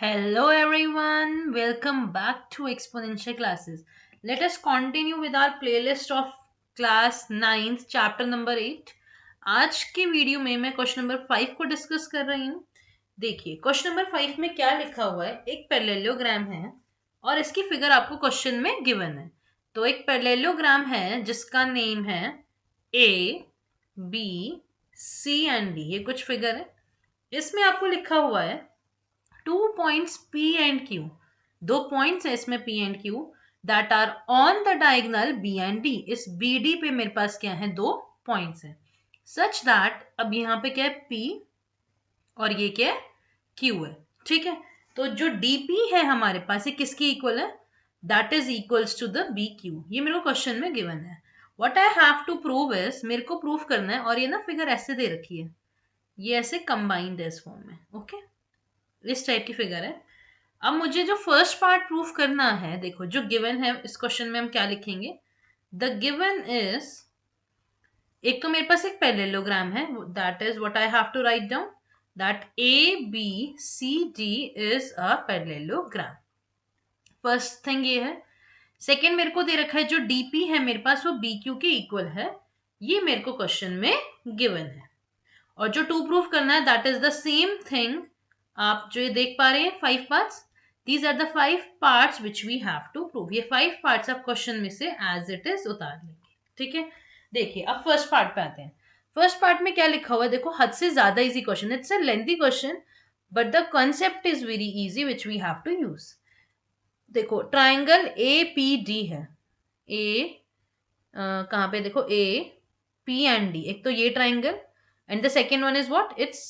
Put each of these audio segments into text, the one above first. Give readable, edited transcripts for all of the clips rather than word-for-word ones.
Hello everyone, welcome back to Exponential Classes. Let us continue with our playlist of class 9th chapter number 8. आज के video में मैं question number 5 को discuss कर रही हूँ. देखिए क्वेश्चन नंबर 5 में क्या लिखा हुआ है. एक पैरेललोग्राम है और इसकी फिगर आपको क्वेश्चन में गिवन है. तो एक पैरेललोग्राम है जिसका नेम है A B C and D. ये कुछ फिगर है. इसमें आपको लिखा हुआ है 2 points P and Q. दो पॉइंट्स है इसमें P and Q that are on the diagonal B and D. इस BD पे मेरे पास क्या है, दो पॉइंट्स है. सच दैट अब यहाँ पे क्या है P और ये क्या है Q है. ठीक है, तो जो DP है हमारे पास ये किसकी इक्वल है, that is equals to the BQ. ये मेरे को क्वेश्चन में गिवन है. What I have to prove is, मेरे को प्रूव करना है. और ये ना फिगर ऐसे दे रखी है, ये ऐसे कंबाइंड है इस फॉर्म में. ओके, इस टाइप की फिगर है. अब मुझे जो फर्स्ट पार्ट प्रूफ करना है, देखो जो गिवन है इस क्वेश्चन में हम क्या लिखेंगे. द गिवन इज, एक तो मेरे पास एक पैरेललोग्राम है, that is what I have to write down, that A B C D is a parallelogram. First thing ये है. सेकेंड मेरे को दे रखा है जो डीपी है मेरे पास वो बी क्यू के इक्वल है. ये मेरे को क्वेश्चन में गिवन है. और जो टू प्रूफ करना है that is the same thing. आप जो ये देख पा रहे हैं 5 parts, these are the 5 parts which we have to prove. ये 5 पार्ट्स आप क्वेश्चन में से एज इट इज उतार लेंगे. ठीक है, देखिए अब फर्स्ट पार्ट पे आते हैं. फर्स्ट पार्ट में क्या लिखा हुआ है, देखो हद से ज्यादा easy question. It's a lengthy question but the concept is very easy which we have to use. देखो ट्राइंगल ए पी डी है. ए कहाँ पे, देखो ए पी एंड डी. एक तो ये triangle and the second one is what, it's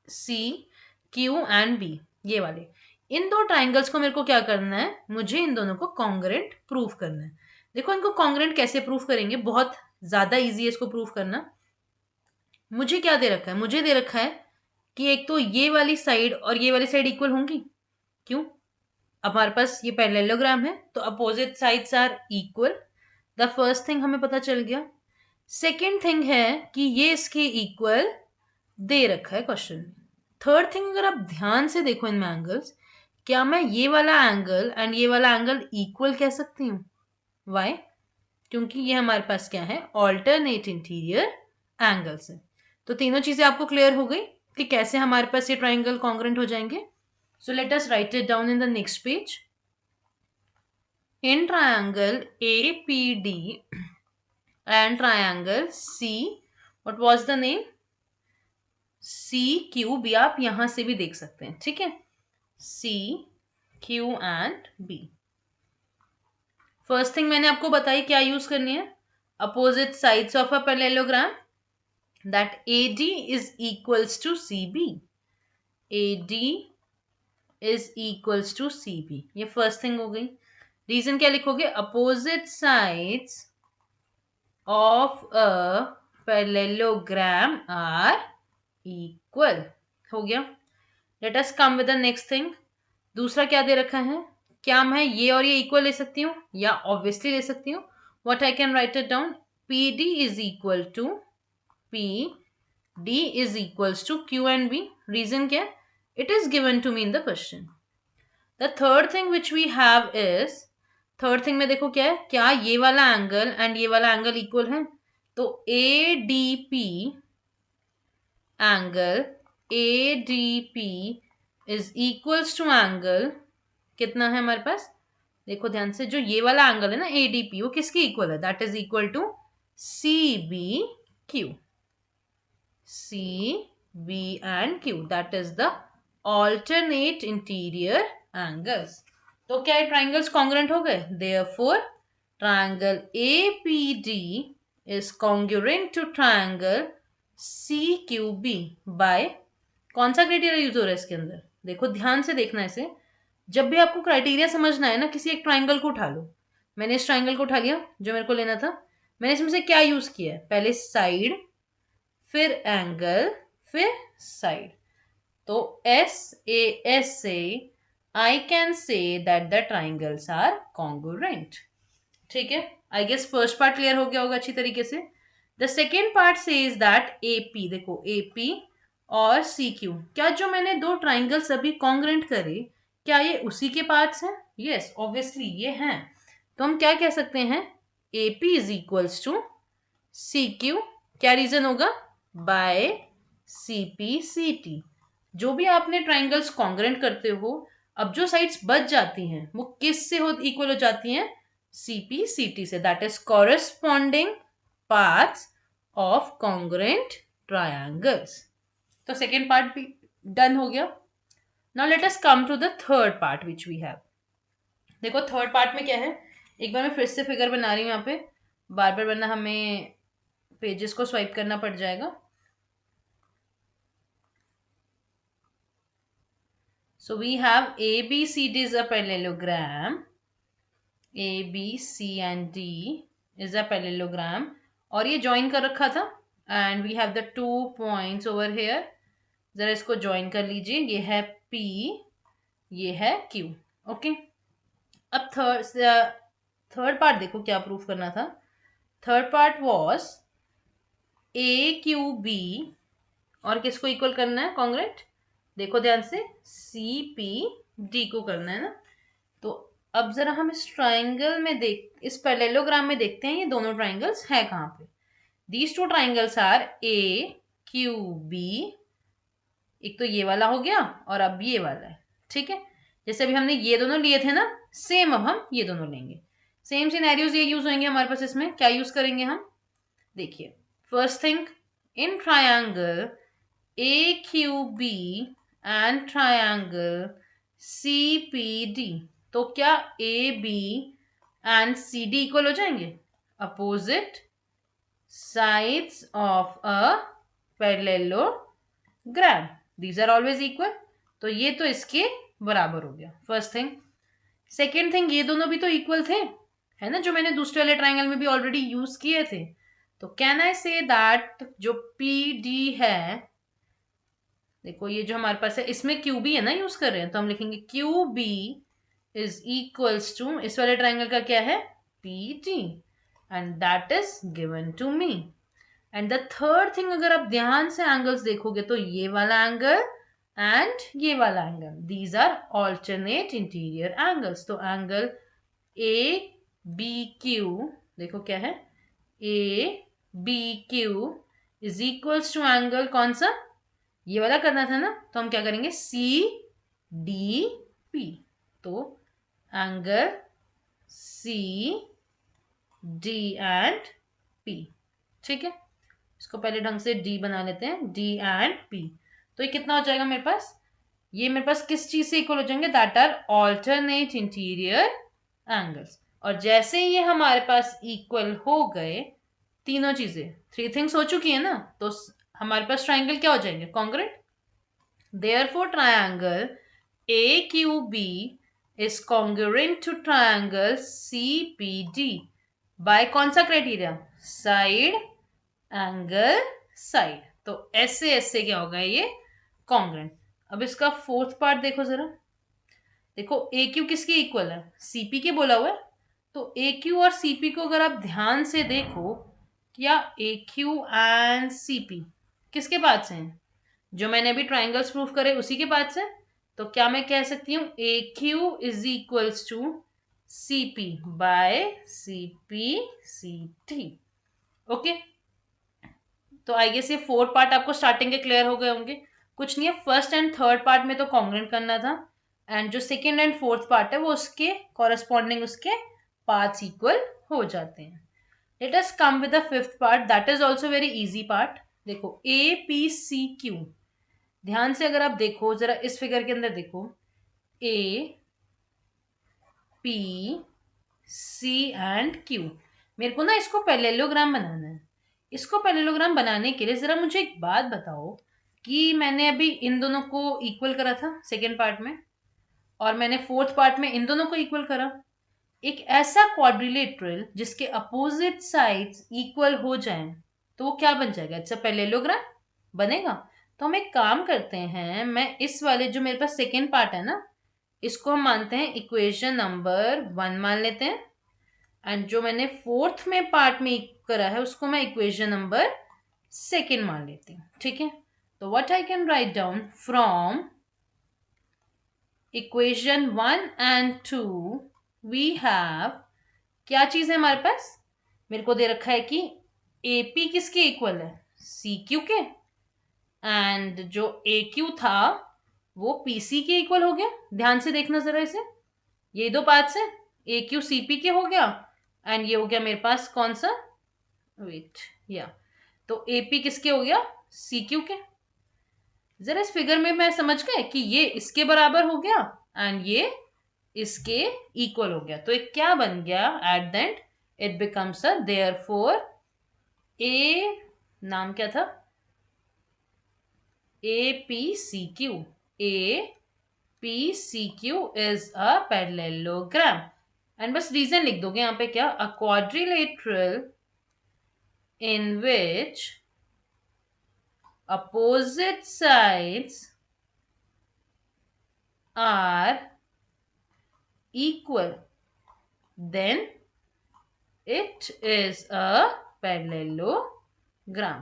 C Q and B. ये वाले इन दो ट्राइंगल्स को मेरे को क्या करना है, मुझे इन दोनों को कॉन्ग्रेंट प्रूफ करना है. देखो इनको कॉन्ग्रेंट कैसे प्रूफ करेंगे, बहुत ज्यादा इजी है इसको प्रूफ करना. मुझे क्या दे रखा है, मुझे दे रखा है कि एक तो ये वाली साइड और ये वाली साइड इक्वल होंगी. क्यों, अब हमारे पास ये पैरेललोग्राम है तो opposite sides are equal. The first thing हमें पता चल गया. सेकेंड थिंग है कि ये इसके इक्वल दे रखा है क्वेश्चन में. थर्ड थिंग, अगर आप ध्यान से देखो इनमें एंगल्स, क्या मैं ये वाला एंगल एंड ये वाला एंगल इक्वल कह सकती हूँ. वाई, क्योंकि ये हमारे पास क्या है, ऑल्टरनेट इंटीरियर एंगल्स है. तो तीनों चीजें आपको क्लियर हो गई कि कैसे हमारे पास ये ट्राइंगल कॉन्ग्रेंट हो जाएंगे. So let us write it down in the next page. In triangle A P D and triangle C, what was the name, C Q B. आप यहां से भी देख सकते हैं. ठीक है, C Q and B. First thing मैंने आपको बताई क्या यूज करनी है, opposite sides of a parallelogram, that A D is equals to C B. A D is equals to C B. ये फर्स्ट थिंग हो गई. रीजन क्या लिखोगे, opposite sides of a parallelogram are equal. हो गया. Let us come with the next thing. दूसरा क्या दे रखा है, क्या मैं ये और ये इक्वल ले सकती हूँ, या ऑब्वियसली ले सकती हूँ. What I can write it down, P D is equal to P D is equals to Q and B. Reason क्या, it is given to me in the question. The third thing which we have is, third thing में देखो क्या है, क्या ये वाला angle and ये वाला एंगल इक्वल है. तो A D P angle A D P is equals to angle, कितना है हमारे पास, देखो ध्यान से, जो ये वाला एंगल है ना ए डी पी, वो किसके इक्वल है, that is equal to C B Q. C B and Q, that is the alternate interior angles. तो क्या ये ट्राइंगल्स कॉन्ग्रेंट हो गए. Therefore triangle A P D is congruent to triangle C Q B by, कौन सा criteria use हो रहा है इसके अंदर, देखो ध्यान से देखना इसे. जब भी आपको क्राइटेरिया समझना है ना, किसी एक ट्राइंगल को उठा लो. मैंने इस ट्राइंगल को उठा लिया जो मेरे को लेना था. मैंने इसमें से क्या यूज किया है, पहले साइड, फिर एंगल, फिर साइड. तो एस ए एस से I can say that the triangles are congruent. ठीक है, I guess first part clear हो गया होगा अच्छी तरीके से. The second part says that A P, देखो ए पी और सी क्यू, क्या जो मैंने दो ट्राइंगल्स अभी कॉन्ग्रेंट करे, क्या ये उसी के पार्ट्स हैं? यस, ऑब्वियसली ये हैं। तो हम क्या कह सकते हैं, A P is equals to C Q, क्या रीजन होगा, by C P C T. जो भी आपने ट्राइंगल्स कॉन्ग्रेंट करते हो, अब जो साइड्स बच जाती हैं वो किस से हो इक्वल हो जाती हैं, सी पी सी टी से, that is corresponding parts of congruent triangles. तो सेकेंड पार्ट भी डन हो गया। Now let us come to the third part which we have. देखो थर्ड पार्ट में क्या है, एक बार मैं फिर से फिगर बना रही हूँ यहाँ पे, बार बार वरना हमें पेजेस को स्वाइप करना पड़ जाएगा। So we have ABCD is a parallelogram. A, B, C and D is a parallelogram. और ये join कर रखा था. And we have the 2 points over here. जरा इसको join कर लीजिए. ये है P, ये है Q. Okay. अब थर्ड पार्ट देखो क्या प्रूफ करना था. थर्ड पार्ट was AQB और किसको इक्वल करना है, कॉन्ग्रेंट. देखो ध्यान से, सी पी डी को करना है ना. तो अब जरा हम इस ट्राइंगल में इस पैरेललोग्राम में देखते हैं ये दोनों ट्राइंगल्स है कहाँ पे. These two triangles are A Q B. एक तो ये वाला हो गया और अब ये वाला है. ठीक है, जैसे अभी हमने ये दोनों लिए थे ना, सेम अब हम ये दोनों लेंगे. सेम सिनेरियोज ये यूज होंगे हमारे पास. इसमें क्या यूज करेंगे हम, देखिए. First thing, in triangle AQB and triangle CPD, तो क्या AB and CD इक्वल हो जाएंगे, opposite sides of a parallelogram, these are always equal. तो ये तो इसके बराबर हो गया, फर्स्ट थिंग. सेकेंड थिंग, ये दोनों भी तो इक्वल थे, है ना, जो मैंने दूसरे वाले ट्राइंगल में भी ऑलरेडी यूज किए थे. तो कैन आई से दैट जो PD है, देखो ये जो हमारे पास है इसमें क्यू बी है ना यूज कर रहे हैं, तो हम लिखेंगे Q B is equals to, इस वाले ट्राइंगल का क्या है, P T, and that is given to me. And the third thing, अगर आप ध्यान से एंगल्स देखोगे तो ये वाला एंगल एंड ये वाला angle, these are alternate interior angles. तो एंगल ए बी क्यू, देखो क्या है, A B Q is equals to angle कौन सा, ये वाला करना था ना, तो हम क्या करेंगे, सी डी पी. तो angle C D and P. ठीक है, इसको पहले ढंग से डी बना लेते हैं, डी एंड पी. तो ये कितना हो जाएगा मेरे पास, ये मेरे पास किस चीज से इक्वल हो जाएंगे, that are alternate interior angles. और जैसे ये हमारे पास इक्वल हो गए तीनों चीजें, थ्री थिंग्स हो चुकी है ना, तो हमारे पास ट्राइंगल क्या हो जाएंगे, congruent. Therefore triangle AQB is congruent to triangle CPD by कौन सा क्राइटेरिया, साइड एंगल साइड. तो ऐसे ऐसे क्या होगा ये, कॉन्ग्रेंट. अब इसका फोर्थ पार्ट देखो जरा. देखो AQ किसके इक्वल है, CP के बोला हुआ है. तो AQ और CP को अगर आप ध्यान से देखो, क्या AQ एंड CP किसके पास हैं, जो मैंने अभी ट्राइंगल्स प्रूफ करे उसी के पास है. तो क्या मैं कह सकती हूँ, AQ is equals to CP by CPCT. Okay, तो आई गेस ये फोर्थ पार्ट आपको स्टार्टिंग के क्लियर हो गए होंगे. कुछ नहीं है, फर्स्ट एंड थर्ड पार्ट में तो कॉन्ग्रेंट करना था, एंड जो सेकेंड एंड फोर्थ पार्ट है वो उसके कॉरेस्पॉन्डिंग उसके पार्ट्स इक्वल हो जाते हैं. Late us come with the fifth part, that is also very easy part. देखो APCQ, ध्यान से अगर आप देखो जरा इस फिगर के अंदर देखो, A P C and Q. मेरे को ना इसको पैरेललोग्राम बनाना है. इसको पैरेललोग्राम बनाने के लिए जरा मुझे एक बात बताओ कि मैंने अभी इन दोनों को इक्वल करा था सेकेंड पार्ट में, और मैंने फोर्थ पार्ट में इन दोनों को इक्वल करा. एक ऐसा क्वाड्रिलेटरल जिसके अपोजिट साइड्स इक्वल हो जाएं, तो वो क्या बन जाएगा, इट्स अ पैरेललोग्राम बनेगा. तो हम एक काम करते हैं, मैं इस वाले जो मेरे पास सेकेंड पार्ट है ना, इसको हम मानते हैं इक्वेशन नंबर 1 मान लेते हैं, एंड जो मैंने फोर्थ में पार्ट में करा है उसको मैं इक्वेशन नंबर सेकेंड मान लेती हूँ. ठीक है, तो what I can write down from equation 1 and 2 we have, क्या चीज है हमारे पास, मेरे को दे रखा है कि एपी किसके इक्वल है, सी क्यू के, एंड जो ए क्यू था वो पीसी के इक्वल हो गया। ध्यान से देखना जरा इसे, ये दो पार्ट्स है, ए क्यू सी पी के हो गया, एंड ये हो गया मेरे पास कौन सा, वेट या, तो एपी किसके हो गया, सी क्यू के। जरा इस फिगर में मैं समझ गए कि ये इसके बराबर हो गया एंड ये इसके इक्वल हो गया, तो एक क्या बन गया at the end, it becomes a therefore A, नाम क्या था, A P C Q, A P C Q is a parallelogram. And बस रीजन लिख दोगे यहाँ पे, क्या, a quadrilateral in which opposite sides are equal, then it is a parallelogram.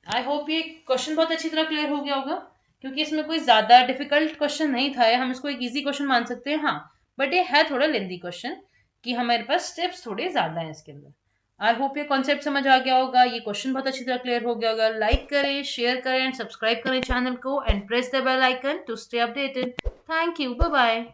I hope ये क्वेश्चन बहुत अच्छी तरह क्लियर हो गया होगा, क्योंकि इसमें कोई ज्यादा डिफिकल्ट क्वेश्चन नहीं था, हम इसको एक इजी क्वेश्चन मान सकते हैं, हाँ बट ये है थोड़ा लेंदी क्वेश्चन कि हमारे पास स्टेप्स थोड़े ज्यादा हैं इसके अंदर। आई होप ये कॉन्सेप्ट समझ आ गया होगा, ये क्वेश्चन बहुत अच्छी तरह क्लियर हो गया होगा। लाइक करें, शेयर करें एंड सब्सक्राइब करें चैनल को, and press the bell icon to stay updated. Thank you, bye bye.